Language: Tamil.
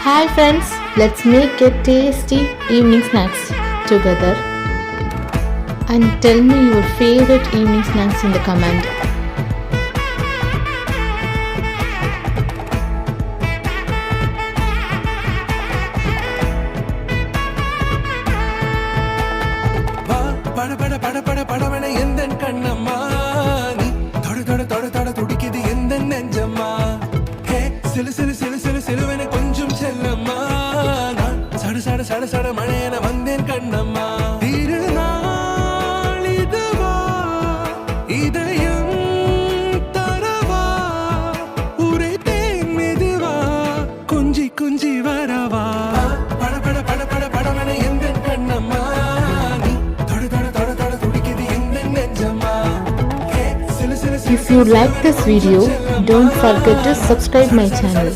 Hi friends, let's make a tasty evening snacks together and tell me your favorite evening snacks in the comment. பட பட பட பட படவன எந்தன் கண்ணம்மா நீ தொட தொட தொட தொட துடிக்குது எந்தன் நெஞ்சம்மா ஹே சிலு சிலு சிலு சிலு சிலுவன கொஞ்சம் செல்லம்மா நான் சட சட சட சட மழையன வந்தேன் கண்ணம்மா திருநாள் இதுவா இதயம் தரவா உரைத்தேன் மெதுவா கொஞ்சி கொஞ்சி வரவா பட பட பட பட படவன எந்தன் Kannamma If you like this video, don't forget to subscribe my channel.